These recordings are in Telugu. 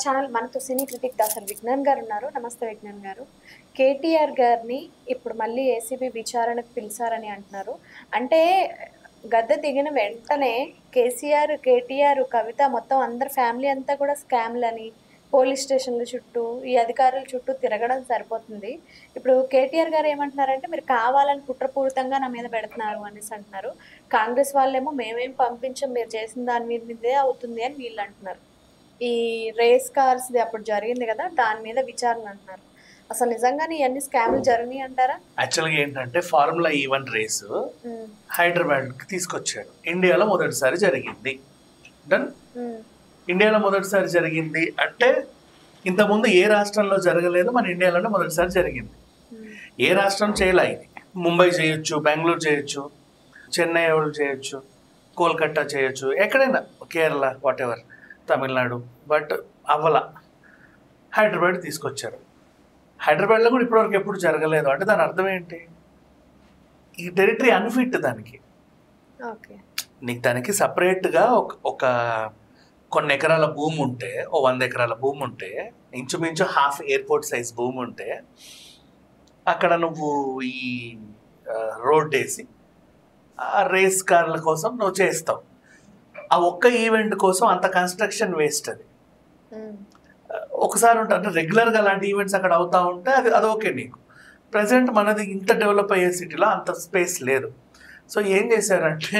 ఛానల్ మనతో సినీ క్రిటిక్ డాక్టర్ విజ్ఞాన్ గారు ఉన్నారు. నమస్తే విజ్ఞాన్ గారు. కేటీఆర్ గారిని ఇప్పుడు మళ్ళీ ఏసీబీ విచారణకు పిలిచారని అంటున్నారు. అంటే గద్దె దిగిన వెంటనే కేసీఆర్, కేటీఆర్, కవిత మొత్తం అందరి ఫ్యామిలీ అంతా కూడా స్కామ్‌లని, పోలీస్ స్టేషన్‌ల చుట్టూ, ఈ అధికారుల చుట్టూ తిరగడం సరిపోతుంది. ఇప్పుడు కేటీఆర్ గారు ఏమంటున్నారంటే, మీరు కావాలని కుట్రపూరితంగా నా మీద పెడుతున్నారు అనేసి అంటున్నారు. కాంగ్రెస్ వాళ్ళేమో మేమేం పంపించం, మీరు చేసిన దాని మీదే అవుతుంది అని వీళ్ళు అంటున్నారు. ఈ రేస్ కార్స్‌ది అప్పుడు జరిగింది కదా! దాని మీద విచారణ అంటున్నారు. అసలు నిజంగానే ఇయన్నీ స్కామ్‌లు జరిగినాయి అంటారా? యాక్చువల్‌గా ఏంటంటే ఫార్ములా E1 రేసు హైదరాబాద్‌కి తీసుకొచ్చారు. ఇండియాలో మొదటిసారి జరిగింది. డన్. ఇండియాలో మొదటిసారి జరిగింది అంటే ఇంతకుముందు ఏ రాష్ట్రంలో జరగలేదు, మన ఇండియాలోనే మొదటిసారి జరిగింది. ఏ రాష్ట్రం చేయలే ఇది. ముంబై చేయొచ్చు, బెంగళూరు చేయొచ్చు, చెన్నై వాళ్ళు చేయొచ్చు, కోల్కతా చేయొచ్చు, ఎక్కడైనా కేరళ వాటెవర్, తమిళనాడు. బట్ అవ్వల హైదరాబాద్ తీసుకొచ్చారు. హైదరాబాద్లో కూడా ఇప్పటివరకు ఎప్పుడు జరగలేదు. అంటే దాని అర్థం ఏంటి? ఈ టెరిటరీ అన్ఫిట్ దానికి. నీకు దానికి సపరేట్గా ఒక కొన్ని ఎకరాల భూమి ఉంటే, 100 ఎకరాల భూమి ఉంటే, ఇంచుమించు హాఫ్ ఎయిర్పోర్ట్ సైజ్ భూమి ఉంటే, అక్కడ నువ్వు ఈ రోడ్ వేసి ఆ రేస్ కార్ల కోసం నువ్వు చేస్తావు. ఆ ఒక్క ఈవెంట్ కోసం అంత కన్స్ట్రక్షన్ వేస్ట్. అది ఒకసారి ఉంటుంది. అంటే రెగ్యులర్గా అలాంటి ఈవెంట్స్ అక్కడ అవుతూ ఉంటే అది ఓకే నీకు. ప్రజెంట్ మనది ఇంత డెవలప్ అయ్యే సిటీలో అంత స్పేస్ లేదు. సో ఏం చేశారంటే,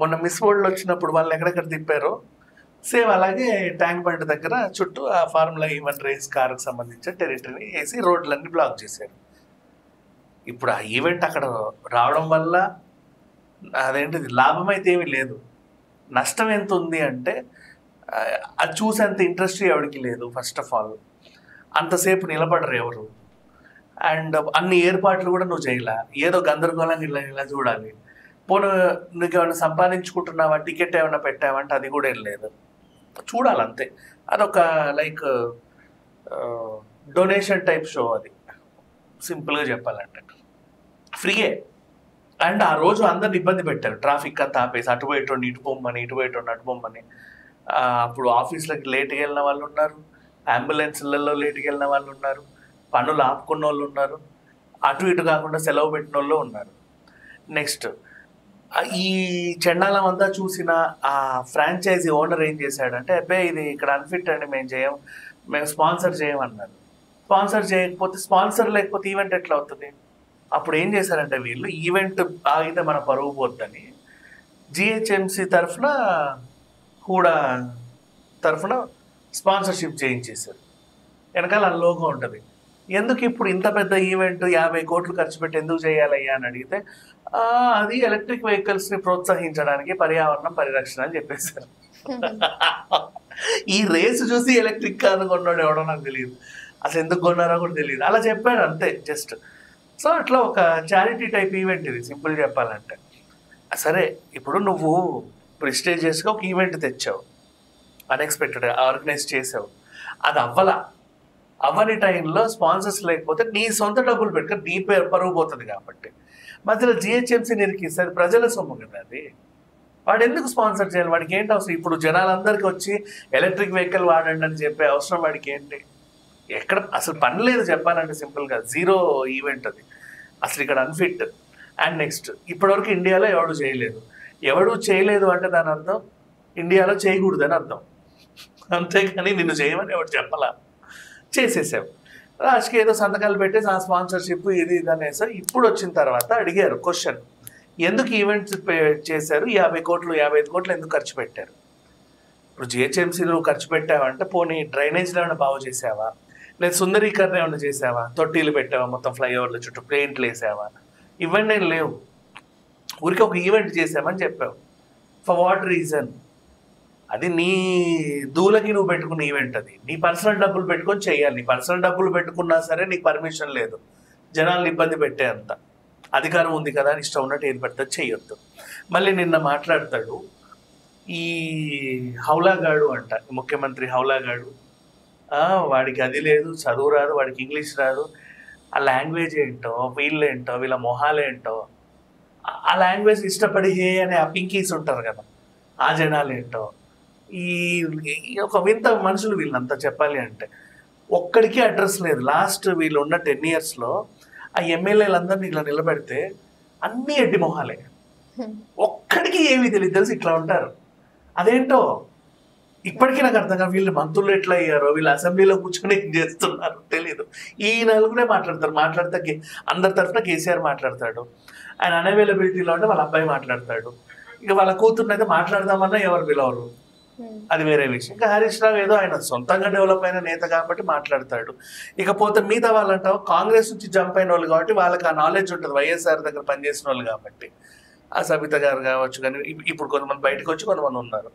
మొన్న మిస్ వరల్డ్ వచ్చినప్పుడు వాళ్ళు ఎక్కడెక్కడ తిప్పారో సేమ్ అలాగే ట్యాంక్ బండ్ దగ్గర చుట్టూ ఆ ఫార్ములా E1 రేస్ కార్కి సంబంధించిన టెరిటరీని వేసి రోడ్లన్నీ బ్లాక్ చేశారు. ఇప్పుడు ఆ ఈవెంట్ అక్కడ రావడం వల్ల అదేంటిది లాభం అయితే ఏమీ లేదు. నష్టం ఎంత ఉంది అంటే అది చూసేంత ఇంట్రెస్ట్ ఎవరికి లేదు. ఫస్ట్ ఆఫ్ ఆల్ అంతసేపు నిలబడరు ఎవరు. అండ్ అన్ని ఏర్పాట్లు కూడా నువ్వు చేయలే. ఏదో గందరగోళంగా ఇలా చూడాలి. పోను నువ్వు ఏమైనా సంపాదించుకుంటున్నావా, టికెట్ ఏమైనా పెట్టావంటే అది కూడా ఏం లేదు. చూడాలంతే. అదొక లైక్ డొనేషన్ టైప్ షో. అది సింపుల్గా చెప్పాలంటే ఫ్రీయే. అండ్ ఆ రోజు అందరిని ఇబ్బంది పెట్టారు. ట్రాఫిక్ అంతా ఆపేసి అటుపోయేటోండి ఇటు పొమ్మని, ఇటుపోయేటోండి అటు పొమ్మని. అప్పుడు ఆఫీస్లకి లేట్గా వెళ్ళిన వాళ్ళు ఉన్నారు, అంబులెన్స్లలో లేట్గా వెళ్ళిన వాళ్ళు ఉన్నారు, పనులు ఆపుకున్న వాళ్ళు ఉన్నారు, అటు ఇటు కాకుండా సెలవు పెట్టిన వాళ్ళు ఉన్నారు. నెక్స్ట్ ఈ చెండాలం అంతా చూసిన ఆ ఫ్రాంచైజీ ఓనర్ ఏం చేశాడంటే, అబ్బాయి ఇది ఇక్కడ అన్ఫిట్ అండి, మేము స్పాన్సర్ చేయమన్నారు. స్పాన్సర్ చేయకపోతే, స్పాన్సర్ లేకపోతే ఈవెంట్ ఎట్లా అవుతుంది? అప్పుడు ఏం చేశారంటే వీళ్ళు, ఈవెంట్ ఆగితే మన పరువు పోద్దని జిహెచ్ఎంసి తరఫున కూడా తరఫున స్పాన్సర్షిప్ చేయించేశారు. వెనకాల లోగో ఉంటుంది. ఎందుకు ఇప్పుడు ఇంత పెద్ద ఈవెంట్ 50 కోట్లు ఖర్చు పెట్టి ఎందుకు చేయాలయ్యా అని అడిగితే, అది ఎలక్ట్రిక్ వెహికల్స్ని ప్రోత్సహించడానికి, పర్యావరణం పరిరక్షణ అని చెప్పేశారు. ఈ రేసు చూసి ఎలక్ట్రిక్ కారు కొన్నాడు ఎవడో నాకు తెలియదు, అసలు ఎందుకు కొన్నారో కూడా తెలియదు. అలా చెప్పాడు అంతే జస్ట్. సో అట్లా ఒక చారిటీ టైప్ ఈవెంట్ ఇది, సింపుల్ చెప్పాలంటే. సరే, ఇప్పుడు నువ్వు ప్రెస్టీజియస్గా ఒక ఈవెంట్ తెచ్చావు, అన్ఎక్స్పెక్టెడ్గా ఆర్గనైజ్ చేసావు, అది అవ్వని టైంలో స్పాన్సర్స్ లేకపోతే నీ సొంత డబ్బులు పెట్టుకొని నీ పేరు పరుగు పోతుంది. కాబట్టి మధ్యలో జిహెచ్ఎంసీ నిరికిస్తుంది, ప్రజల సొమ్ము కదా అది. వాడు ఎందుకు స్పాన్సర్ చేయాలి? వాడికి ఏంటి అవసరం? ఇప్పుడు జనాలందరికీ వచ్చి ఎలక్ట్రిక్ వెహికల్ వాడండి అని చెప్పే అవసరం వాడికి ఏంటి? ఎక్కడ అసలు పని లేదు చెప్పాలంటే, సింపుల్గా జీరో ఈవెంట్ అది అసలు ఇక్కడ అన్ఫిట్. అండ్ నెక్స్ట్, ఇప్పటివరకు ఇండియాలో ఎవడు చేయలేదు అంటే దాని అర్థం ఇండియాలో చేయకూడదని అర్థం. అంతేకాని నిన్ను చేయమని ఎవడు చెప్పాలా, చేసేసావు. లాస్ట్కి ఏదో సంతకాలు పెట్టేసి ఆ స్పాన్సర్షిప్ ఇది అనేసారు. ఇప్పుడు వచ్చిన తర్వాత అడిగారు క్వశ్చన్, ఎందుకు ఈవెంట్స్ చేశారు, 50 కోట్లు 55 కోట్లు ఎందుకు ఖర్చు పెట్టారు? ఇప్పుడు జిహెచ్ఎంసీలో ఖర్చు పెట్టావంటే పోనీ డ్రైనేజ్లో ఏమైనా బాగు చేసావా, లేదు సుందరీకరణ ఏమైనా చేసావా, తొట్టీలు పెట్టావా, మొత్తం ఫ్లైఓవర్ల చుట్టూ పెయింట్లు వేసావా? ఇవన్నీ లేవు. ఊరికి ఒక ఈవెంట్ చేసామని చెప్పావు. For what reason? అది నీ దూలకి నువ్వు పెట్టుకున్న ఈవెంట్. అది నీ పర్సనల్ డబ్బులు పెట్టుకొని చేయాలి. నీ పర్సనల్ డబ్బులు పెట్టుకున్నా సరే నీకు పర్మిషన్ లేదు. జనాలను ఇబ్బంది పెట్టే అంత అధికారం ఉంది కదా అని ఇష్టం ఉన్నట్టు ఏది పెడితే చేయొద్దు. మళ్ళీ నిన్న మాట్లాడతాడు ఈ హౌలాగాడు అంట, ముఖ్యమంత్రి హౌలాగాడు. వాడికి అది లేదు, చదువు రాదు, వాడికి ఇంగ్లీష్ రాదు, ఆ లాంగ్వేజ్ ఏంటో, వీళ్ళేంటో, వీళ్ళ మొహాలేంటో, ఆ లాంగ్వేజ్ ఇష్టపడి హే అనే ఆ పింకీస్ ఉంటారు కదా, ఆ జనాలు ఏంటో, ఈ ఒక వింత మనుషులు వీళ్ళంతా చెప్పాలి అంటే. ఒక్కడికి అడ్రస్ లేదు. లాస్ట్ వీళ్ళు ఉన్న 10 yearsలో ఆ ఎమ్మెల్యేలందరినీ ఇట్లా నిలబెడితే అన్ని ఎడ్డి మొహాలే, ఒక్కడికి ఏమీ తెలియదు. తెలిసి ఇట్లా ఉంటారు. అదేంటో ఇప్పటికీ నాకు అర్థం కాదు. వీళ్ళు మంత్రులు ఎట్లా అయ్యారో, వీళ్ళు అసెంబ్లీలో కూర్చొని ఏం చేస్తున్నారు తెలీదు. ఈ నలుగురే మాట్లాడతారు. మాట్లాడితే అందరి తరఫున కేసీఆర్ మాట్లాడతాడు. ఆయన అన్అవైలబిలిటీలో ఉంటే వాళ్ళ అబ్బాయి మాట్లాడతాడు. ఇక వాళ్ళ కూతుర్ని అయితే మాట్లాడదామన్నా ఎవరు పిలవరు, అది వేరే విషయం. ఇంకా హరీష్ రావు ఏదో ఆయన సొంతంగా డెవలప్ అయిన నేత కాబట్టి మాట్లాడతాడు. ఇకపోతే మిగతా వాళ్ళంటావు కాంగ్రెస్ నుంచి జంప్ అయిన వాళ్ళు కాబట్టి వాళ్ళకి ఆ నాలెడ్జ్ ఉంటుంది, వైఎస్ఆర్ దగ్గర పనిచేసిన వాళ్ళు కాబట్టి. ఆ సబిత గారు కావచ్చు, కానీ ఇప్పుడు కొంతమంది బయటకు వచ్చి కొంతమంది ఉన్నారు.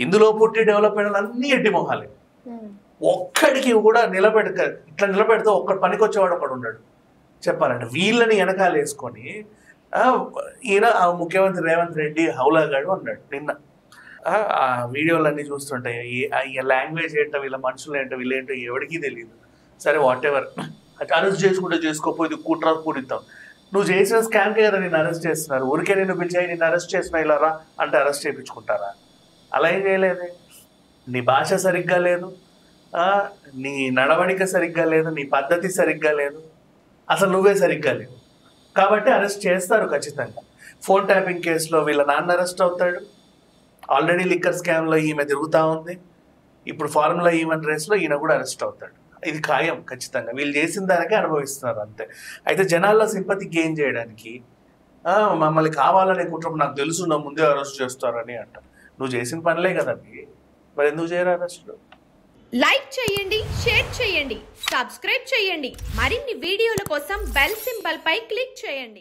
ఇందులో పుట్టి డెవలప్ అయిన అన్ని ఎడ్డి మొహాలే. ఒక్కడికి కూడా ఇట్లా నిలబెడితే ఒక్కడు పనికి వచ్చేవాడు ఒకడు ఉన్నాడు చెప్పాలంటే. వీళ్ళని వెనకాల వేసుకొని ఈయన ముఖ్యమంత్రి రేవంత్ రెడ్డి హౌలాగాడు అన్నాడు నిన్న. ఆ వీడియోలన్నీ చూస్తుంటాయి. ఈ లాంగ్వేజ్ ఏంటో, వీళ్ళ మనుషులు ఏంటో, వీళ్ళేంటో ఎవరికీ తెలియదు. సరే వాట్ ఎవర్, అరెస్ట్ చేసుకుంటే చేసుకోపోయి కుట్ర పూరిద్దాం. నువ్వు చేసిన స్కామ్కే కదా నేను అరెస్ట్ చేస్తున్నారు. ఊరికే నేను పిలిచాయి నిన్ను అరెస్ట్ చేసిన ఇలా రా అంటే అరెస్ట్ చేయించుకుంటారా? అలా ఏం చేయలేదే. నీ భాష సరిగ్గా లేదు, నీ నడవడిక సరిగ్గా లేదు, నీ పద్ధతి సరిగ్గా లేదు, అసలు నువ్వే సరిగ్గా లేవు కాబట్టి అరెస్ట్ చేస్తారు ఖచ్చితంగా. ఫోన్ ట్యాపింగ్ కేసులో వీళ్ళ నాన్న అరెస్ట్ అవుతాడు. ఆల్రెడీ లిక్కర్ స్కామ్లో ఈమె తిరుగుతూ ఉంది. ఇప్పుడు ఫార్ములా ఈవెంట్ రేస్లో ఈయన కూడా అరెస్ట్ అవుతాడు. ఇది ఖాయం ఖచ్చితంగా. వీళ్ళు చేసిన దానికే అనుభవిస్తున్నారు అంతే. అయితే జనాల్లో సింపతి గెయిన్ చేయడానికి మమ్మల్ని కావాలనే కుట్రపు నాకు తెలుసు నా ముందే అరెస్ట్ చేస్తారని అంటారు. నువ్వు చేసిన పనులే కదా మరి ఎందుకు చేయరు అరెస్టులు? లైక్ చేయండి, షేర్ చేయండి, సబ్స్క్రైబ్ చేయండి. మరిన్ని వీడియోల కోసం బెల్ సింబల్ పై క్లిక్ చేయండి.